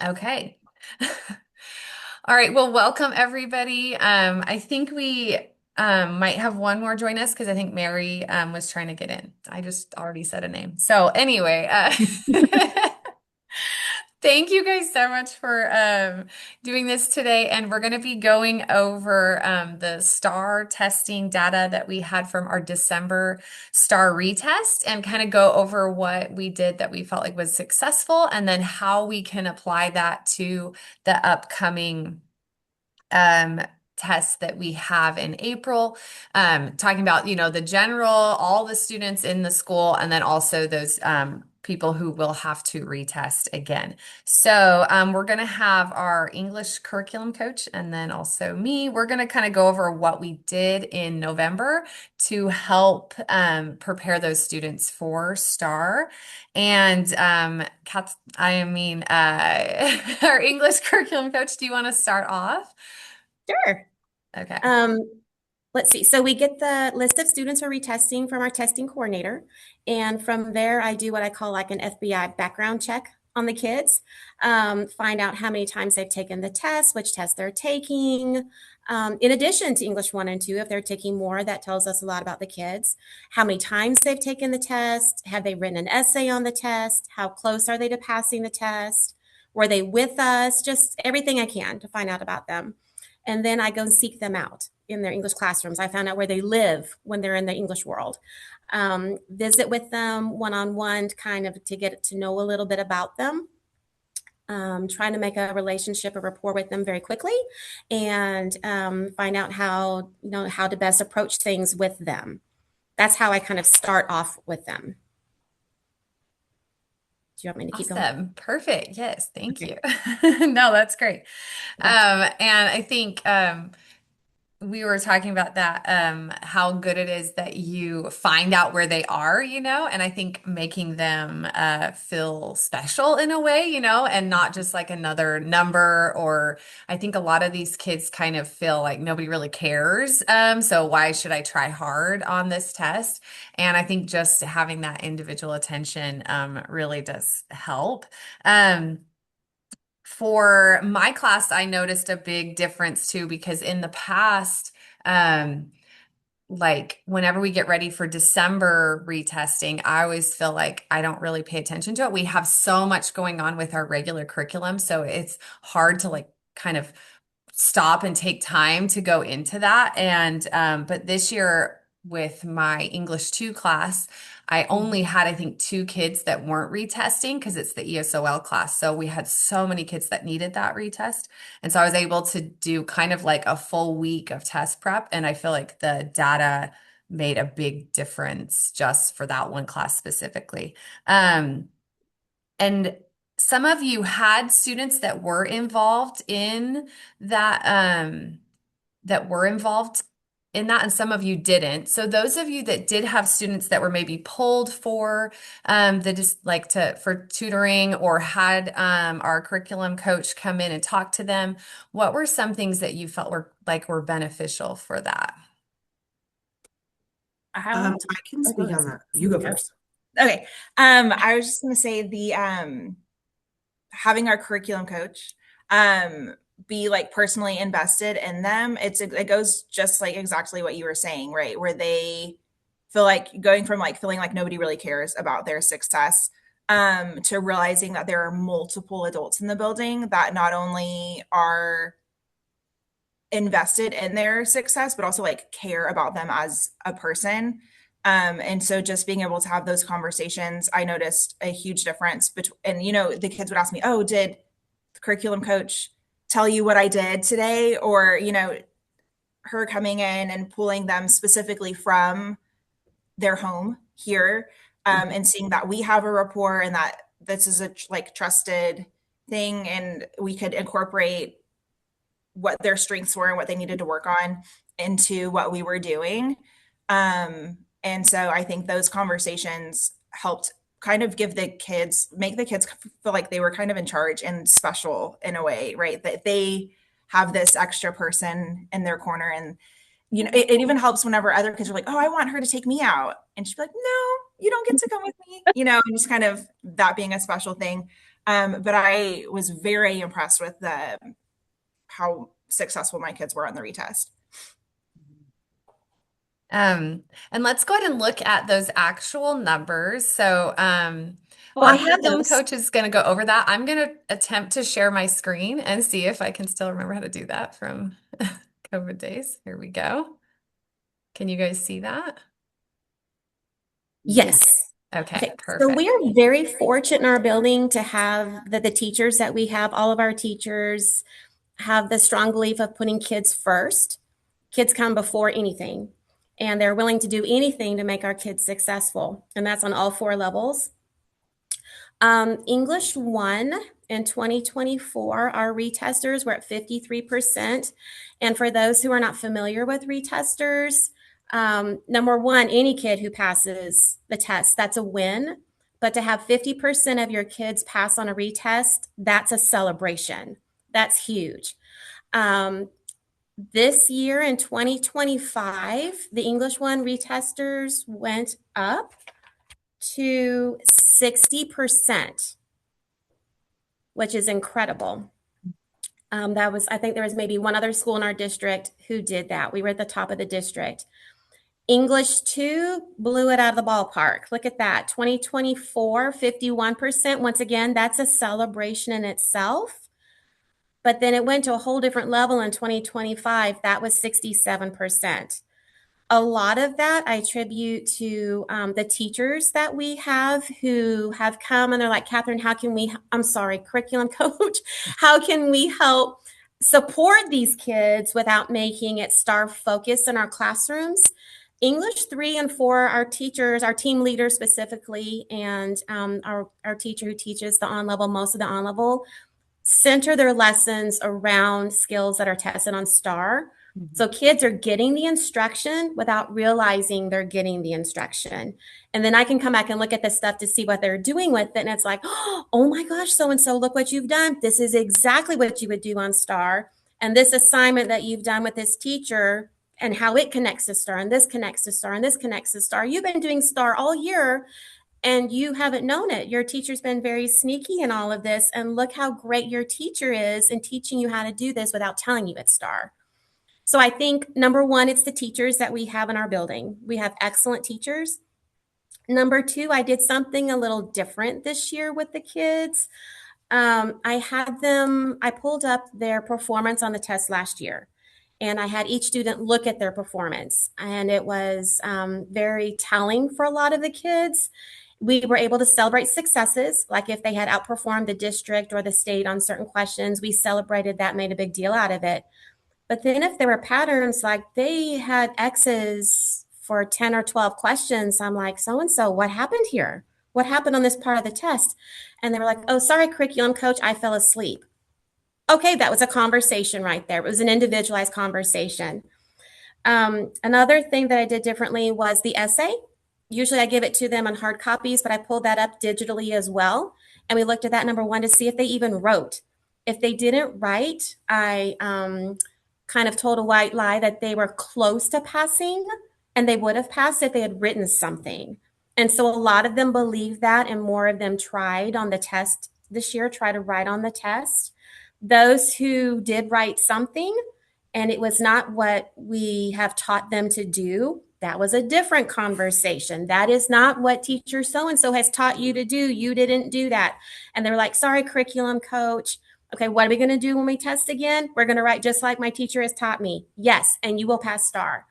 Okay. All right. Well, welcome everybody. I think we might have one more join us because I think Mary was trying to get in. I just already said a name. So anyway, thank you guys so much for doing this today. And we're going to be going over the STAR testing data that we had from our December STAR retest and kind of go over what we did that we felt like was successful and then how we can apply that to the upcoming um, tests that we have in April, talking about, the general, all the students in the school, and then also those people who will have to retest again. So we're going to have our English curriculum coach and then also me. We're going to kind of go over what we did in November to help prepare those students for STAR. And our English curriculum coach, do you want to start off? Sure. Okay. Um, let's see. So we get the list of students we're retesting from our testing coordinator. And from there, I do what I call like an FBI background check on the kids, find out how many times they've taken the test, which test they're taking. In addition to English 1 and 2, if they're taking more, that tells us a lot about the kids. How many times they've taken the test? Have they written an essay on the test? How close are they to passing the test? Were they with us? Just everything I can to find out about them. And then I go and seek them out in their English classrooms. I found out where they live when they're in the English world. Visit with them one-on-one, kind of to get to know a little bit about them. Trying to make a relationship, a rapport with them very quickly, and find out how to best approach things with them. That's how I kind of start off with them. Do you want me to keep going? Awesome. Perfect. Yes. Thank Okay. you. No, that's great. Gotcha. And I think we were talking about that, how good it is that you find out where they are, and I think making them feel special in a way, and not just like another number, or I think a lot of these kids kind of feel like nobody really cares. So why should I try hard on this test? And I think just having that individual attention really does help. Um, for my class, I noticed a big difference too, because in the past, um, like whenever we get ready for December retesting, I always feel like I don't really pay attention to it. We have so much going on with our regular curriculum, so it's hard to like kind of stop and take time to go into that. And but this year with my English 2 class, I only had I think 2 kids that weren't retesting because it's the ESOL class. So we had so many kids that needed that retest. And so I was able to do kind of like a full week of test prep. And I feel like the data made a big difference just for that one class specifically. And some of you had students that were involved in that, that were involved in that, and some of you didn't. So those of you that did have students that were maybe pulled for the just like to for tutoring or had our curriculum coach come in and talk to them, what were some things that you felt were beneficial for that? How? I can Oh, go speak ahead. on that. You go Go. first. Okay. I was just going to say the having our curriculum coach be like personally invested in them. It goes just like exactly what you were saying, right? Where they feel like going from like feeling like nobody really cares about their success to realizing that there are multiple adults in the building that not only are invested in their success, but also like care about them as a person. And so just being able to have those conversations, I noticed a huge difference between, and the kids would ask me, oh, did the curriculum coach tell you what I did today? Or, her coming in and pulling them specifically from their home here, and seeing that we have a rapport and that this is a like trusted thing and we could incorporate what their strengths were and what they needed to work on into what we were doing. And so I think those conversations helped kind of make the kids feel like they were kind of in charge and special in a way, right? That they have this extra person in their corner. And, it even helps whenever other kids are like, oh, I want her to take me out. And she'd be like, no, you don't get to come with me, and just kind of that being a special thing. But I was very impressed with the how successful my kids were on the retest. And let's go ahead and look at those actual numbers. So, Oh, our I have curriculum those. coach is going to go over that. I'm going to attempt to share my screen and see if I can still remember how to do that from COVID days. Here we go. Can you guys see that? Yes. Okay, Okay. So perfect. we are very fortunate in our building to have the teachers that we have. All of our teachers have the strong belief of putting kids first. Kids come before anything, and they're willing to do anything to make our kids successful. And that's on all four levels. English 1 in 2024, our retesters were at 53%. And for those who are not familiar with retesters, number one, any kid who passes the test, that's a win. But to have 50% of your kids pass on a retest, that's a celebration. That's huge. Um, this year in 2025, the English 1 retesters went up to 60%, which is incredible. I think there was maybe one other school in our district who did that. We were at the top of the district. English 2 blew it out of the ballpark. Look at that. 2024, 51%. Once again, that's a celebration in itself. But then it went to a whole different level in 2025. That was 67%. A lot of that I attribute to the teachers that we have who have come and they're like, Catherine, I'm sorry, curriculum coach, how can we help support these kids without making it star focused in our classrooms? English 3 and 4, our teachers, our team leaders specifically, and our teacher who teaches the on level, most of the on level, center their lessons around skills that are tested on STAR. Mhm. So kids are getting the instruction without realizing they're getting the instruction. And then I can come back and look at this stuff to see what they're doing with it. And it's like, oh my gosh, so and so, look what you've done. This is exactly what you would do on STAR. And this assignment that you've done with this teacher and how it connects to STAR and this connects to STAR and this connects to STAR. You've been doing STAR all year and you haven't known it. Your teacher's been very sneaky in all of this. And look how great your teacher is in teaching you how to do this without telling you it's STAR. So I think number one, it's the teachers that we have in our building. We have excellent teachers. Number two, I did something a little different this year with the kids. I pulled up their performance on the test last year. And I had each student look at their performance. And it was very telling for a lot of the kids. We were able to celebrate successes, like if they had outperformed the district or the state on certain questions, we celebrated that, made a big deal out of it. But then if there were patterns, like they had X's for 10 or 12 questions, I'm like, so and so, what happened here? What happened on this part of the test? And they were like, oh, sorry, curriculum coach, I fell asleep. Okay, that was a conversation right there. It was an individualized conversation. Another thing that I did differently was the essay. Usually I give it to them on hard copies, but I pulled that up digitally as well. And we looked at that number one to see if they even wrote. If they didn't write, I kind of told a white lie that they were close to passing and they would have passed if they had written something. And so a lot of them believed that, and more of them tried on the test this year, try to write on the test. Those who did write something and it was not what we have taught them to do, that was a different conversation. That is not what teacher so and so has taught you to do. You didn't do that. And they're like, sorry, curriculum coach. Okay, what are we going to do when we test again? We're going to write just like my teacher has taught me. Yes, and you will pass STAR.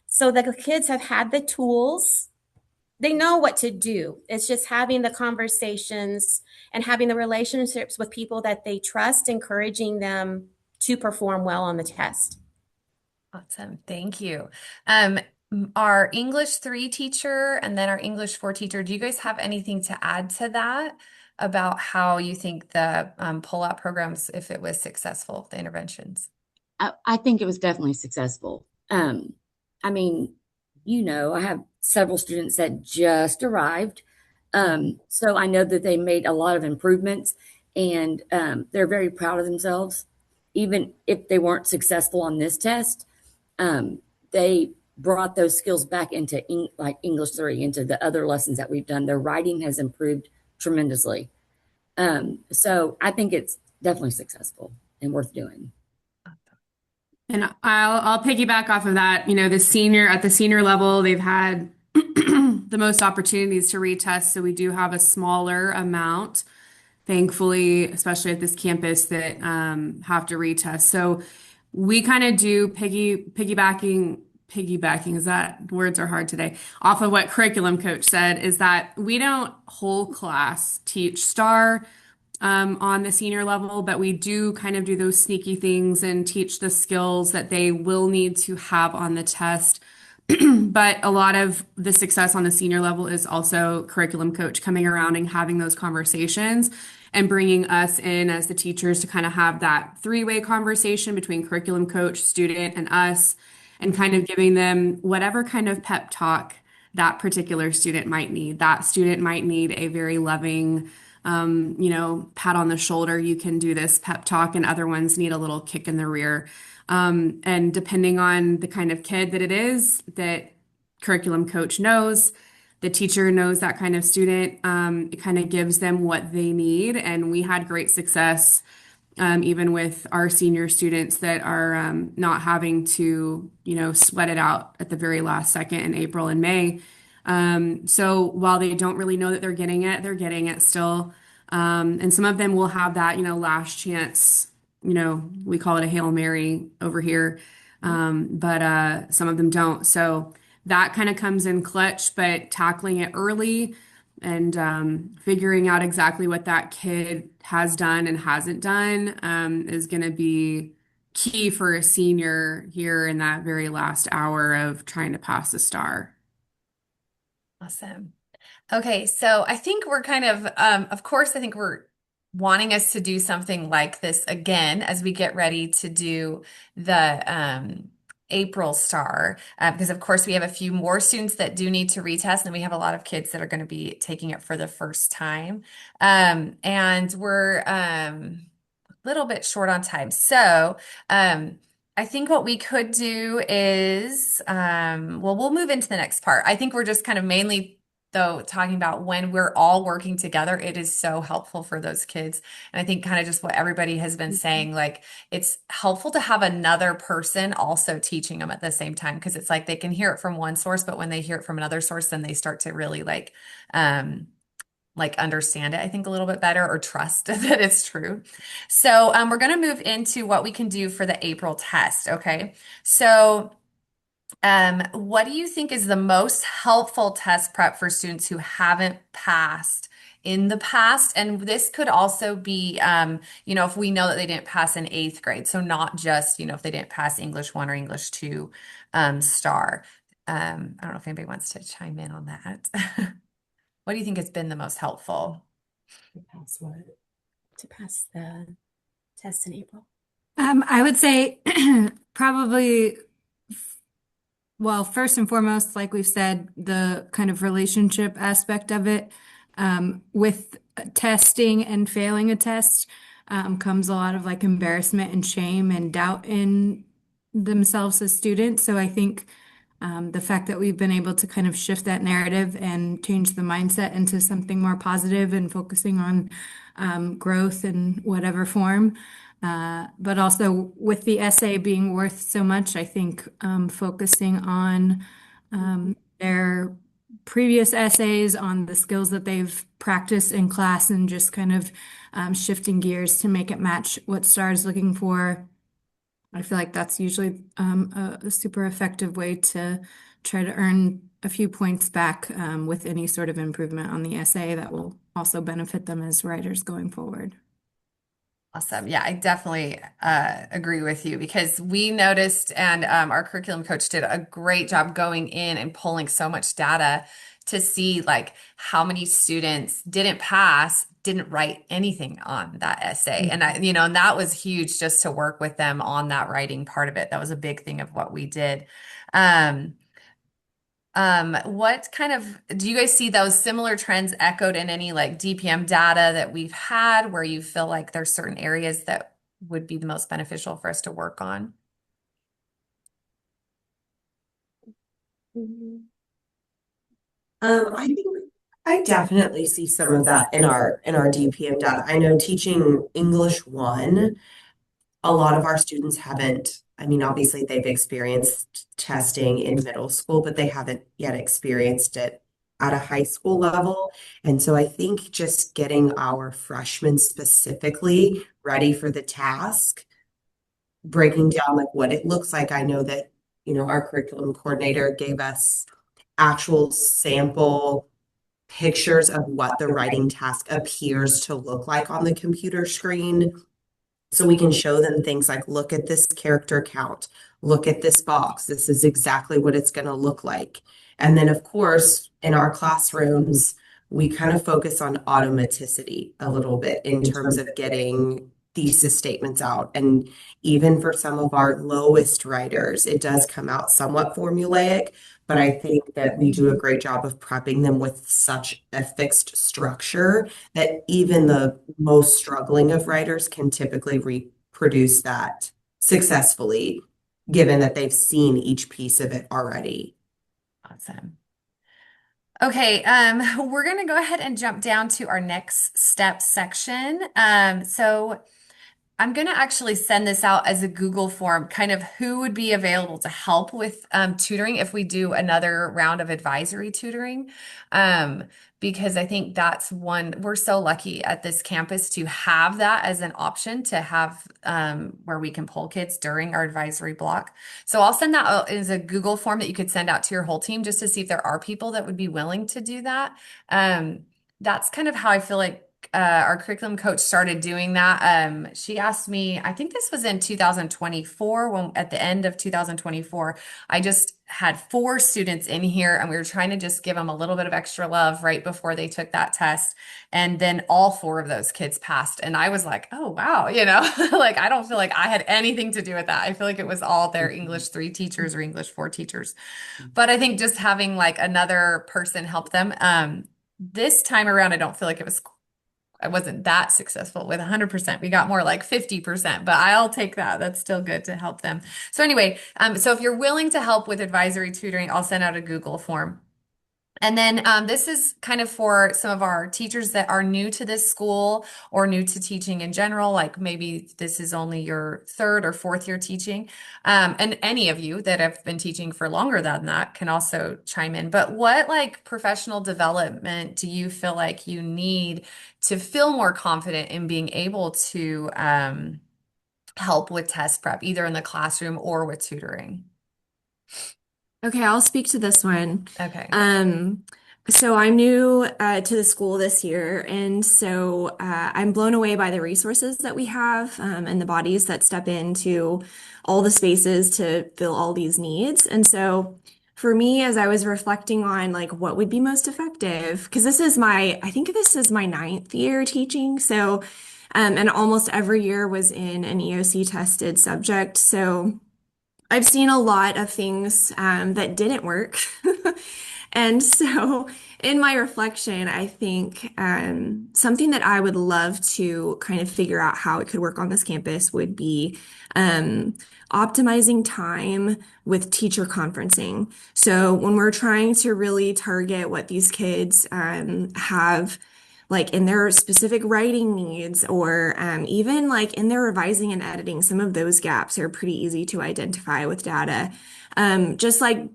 So the kids have had the tools. They know what to do. It's just having the conversations and having the relationships with people that they trust, encouraging them to perform well on the test. Awesome. Thank you. Um, our English 3 teacher and then our English 4 teacher, do you guys have anything to add to that about how you think the pull-out programs, if it was successful, the interventions? I think it was definitely successful. I mean, I have several students that just arrived. So I know that they made a lot of improvements and they're very proud of themselves. Even if they weren't successful on this test, they brought those skills back into like English 3, into the other lessons that we've done. Their writing has improved tremendously. So I think it's definitely successful and worth doing. And I'll piggyback off of that. You know, at the senior level, they've had the most opportunities to retest, so we do have a smaller amount, thankfully, especially at this campus that have to retest. So we kind of do piggybacking is that words are hard today, off of what curriculum coach said, is that we don't whole class teach STAR on the senior level, but we do kind of do those sneaky things and teach the skills that they will need to have on the test. But a lot of the success on the senior level is also curriculum coach coming around and having those conversations and bringing us in as the teachers to kind of have that three-way conversation between curriculum coach, student, and us, and kind of giving them whatever kind of pep talk that particular student might need. That student might need a very loving, pat on the shoulder, you can do this pep talk, and other ones need a little kick in the rear. And depending on the kind of kid that it is, that curriculum coach knows, the teacher knows that kind of student, it kind of gives them what they need. And we had great success, even with our senior students that are not having to, sweat it out at the very last second in April and May. So while they don't really know that they're getting it still. And some of them will have that, last chance, we call it a Hail Mary over here. But some of them don't. So that kind of comes in clutch, but tackling it early and figuring out exactly what that kid has done and hasn't done is going to be key for a senior here in that very last hour of trying to pass the STAR. Awesome. Okay, so I think we're of course, I think we're wanting us to do something like this again as we get ready to do the April STAR, because of course we have a few more students that do need to retest, and we have a lot of kids that are going to be taking it for the first time. And we're a little bit short on time. So, I think what we could do is, well, we'll move into the next part. I think we're just kind of mainly, though, talking about when we're all working together, it is so helpful for those kids. And I think kind of just what everybody has been saying, like it's helpful to have another person also teaching them at the same time, because it's like they can hear it from one source, but when they hear it from another source, then they start to really like understand it, I think, a little bit better, or trust that it's true. So we're going to move into what we can do for the April test. Okay. So what do you think is the most helpful test prep for students who haven't passed in the past? And this could also be, if we know that they didn't pass in eighth grade. So not just, if they didn't pass English 1 or English 2 STAR. I don't know if anybody wants to chime in on that. What do you think has been the most helpful? Pass what? To pass the test in April. I would say probably, well, first and foremost, like we've said, the kind of relationship aspect of it. With testing and failing a test, comes a lot of like embarrassment and shame and doubt in themselves as students. So I think the fact that we've been able to kind of shift that narrative and change the mindset into something more positive and focusing on growth in whatever form. But also with the essay being worth so much, I think focusing on their previous essays, on the skills that they've practiced in class, and just kind of shifting gears to make it match what STAR is looking for. I feel like that's usually a super effective way to try to earn a few points back with any sort of improvement on the essay that will also benefit them as writers going forward. Awesome. Yeah, I definitely agree with you, because we noticed, and our curriculum coach did a great job going in and pulling so much data to see like how many students didn't pass, didn't write anything on that essay. And and that was huge, just to work with them on that writing part of it. That was a big thing of what we did. Um, what kind of, do you guys see those similar trends echoed in any like DPM data that we've had, where you feel like there's certain areas that would be the most beneficial for us to work on? Mhm. I think I definitely see some of that in our DPM data. I know teaching English 1, a lot of our students haven't, I mean, obviously they've experienced testing in middle school, but they haven't yet experienced it at a high school level. And so I think just getting our freshmen specifically ready for the task, breaking down like what it looks like. I know that, our curriculum coordinator gave us actual sample pictures of what the writing task appears to look like on the computer screen. So we can show them things like, look at this character count, look at this box. This is exactly what it's going to look like. And then, of course, in our classrooms, we kind of focus on automaticity a little bit in terms of getting thesis statements out. And even for some of our lowest writers, it does come out somewhat formulaic, but I think that we do a great job of prepping them with such a fixed structure that even the most struggling of writers can typically reproduce that successfully, given that they've seen each piece of it already. Awesome. Okay, we're going to go ahead and jump down to our next step section. So I'm going to actually send this out as a Google form, kind of who would be available to help with tutoring if we do another round of advisory tutoring. Um, because I think that's one, we're so lucky at this campus to have that as an option to have where we can pull kids during our advisory block. So I'll send that out as a Google form that you could send out to your whole team just to see if there are people that would be willing to do that. That's kind of how I feel like our curriculum coach started doing that. She asked me, I think this was in 2024, when at the end of 2024, I just had 4 students in here and we were trying to just give them a little bit of extra love right before they took that test. And then all 4 of those kids passed. And I was like, oh, wow, like I don't feel like I had anything to do with that. I feel like it was all their English 3 teachers or English 4 teachers. But I think just having like another person help them. This time around, I wasn't that successful with 100%. We got more like 50%, but I'll take that. That's still good to help them. So anyway, so if you're willing to help with advisory tutoring, I'll send out a Google form. And then this is kind of for some of our teachers that are new to this school or new to teaching in general, like maybe this is only your 3rd or 4th year teaching. And any of you that have been teaching for longer than that can also chime in. But what like professional development do you feel like you need to feel more confident in being able to help with test prep, either in the classroom or with tutoring? Okay, I'll speak to this one. Okay. So I'm new to the school this year, and so I'm blown away by the resources that we have and the bodies that step into all the spaces to fill all these needs. And so for me, as I was reflecting on like what would be most effective, because I think this is my 9th year teaching. So, and almost every year was in an EOC tested subject. So I've seen a lot of things that didn't work. And so, in my reflection, I think something that I would love to kind of figure out how it could work on this campus would be optimizing time with teacher conferencing. So, when we're trying to really target what these kids have like in their specific writing needs or even like in their revising and editing, some of those gaps are pretty easy to identify with data. Just like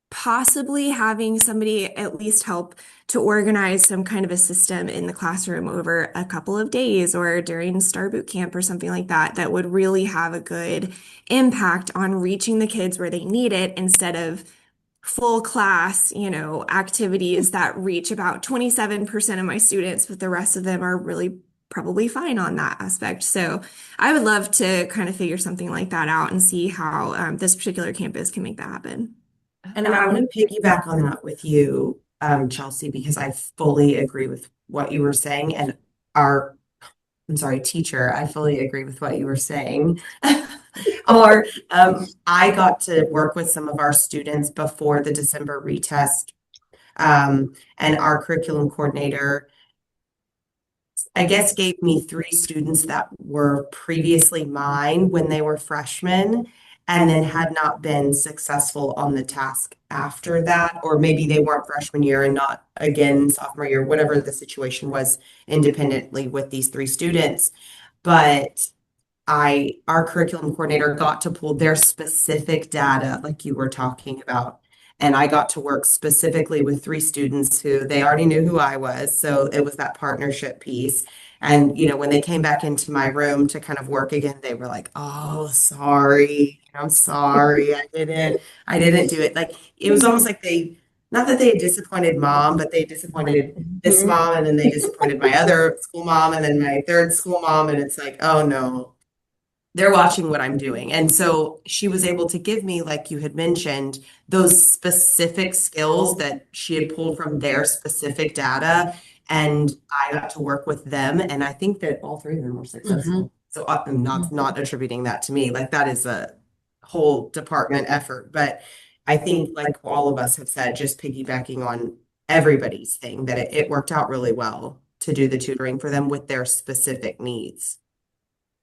possibly having somebody at least help to organize some kind of a system in the classroom over a couple of days or during Star Boot Camp or something like that, that would really have a good impact on reaching the kids where they need it instead of full class, activities that reach about 27% of my students, but the rest of them are really probably fine on that aspect. So I would love to kind of figure something like that out and see how this particular campus can make that happen. And I want to piggyback on that with you, Chelsea, because I fully agree with what you were saying. And I'm sorry, teacher, I fully agree with what you were saying. Or I got to work with some of our students before the December retest, and our curriculum coordinator, I guess, gave me 3 students that were previously mine when they were freshmen. and then had not been successful on the task after that, or maybe they weren't freshman year and not again sophomore year, whatever the situation was independently with these three students. But our curriculum coordinator got to pull their specific data, like you were talking about. And I got to work specifically with three students who they already knew who I was. So it was that partnership piece. And, when they came back into my room to kind of work again, they were like, oh, sorry. I'm sorry. I didn't do it. Like it was almost like not that they had disappointed mom, but they disappointed this mom and then they disappointed my other school mom and then my third school mom. And it's like, oh no, they're watching what I'm doing. And so she was able to give me, like you had mentioned, those specific skills that she had pulled from their specific data. And I got to work with them. And I think that all three of them were successful. So I'm not attributing that to me. Like that is a whole department effort. But I think, like all of us have said, just piggybacking on everybody's thing, that it worked out really well to do the tutoring for them with their specific needs.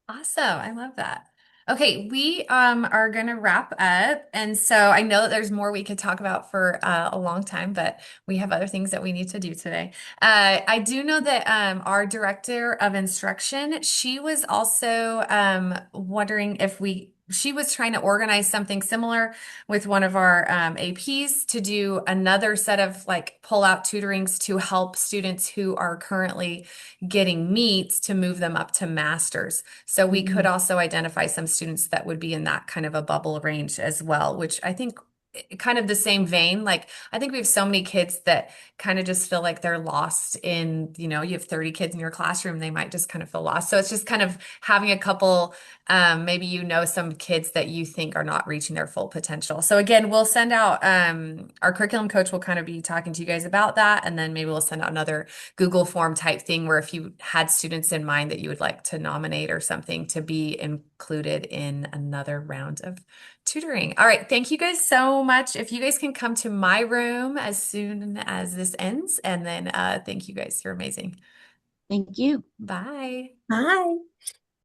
Awesome. I love that. Okay, we are going to wrap up. And so I know that there's more we could talk about for a long time, but we have other things that we need to do today. I do know that our director of instruction, she was also wondering if she was trying to organize something similar with one of our APs to do another set of like pull-out tutorings to help students who are currently getting meets to move them up to masters. So we could also identify some students that would be in that kind of a bubble range as well, which I think kind of the same vein. Like I think we have so many kids that kind of just feel like they're lost in, you have 30 kids in your classroom, they might just kind of feel lost. So it's just kind of having a couple, maybe some kids that you think are not reaching their full potential. So again, we'll send out, our curriculum coach will kind of be talking to you guys about that. And then maybe we'll send out another Google form type thing where if you had students in mind that you would like to nominate or something to be included in another round of tutoring. All right. Thank you guys so much. If you guys can come to my room as soon as this ends, and then thank you guys. You're amazing. Thank you. Bye. Hi.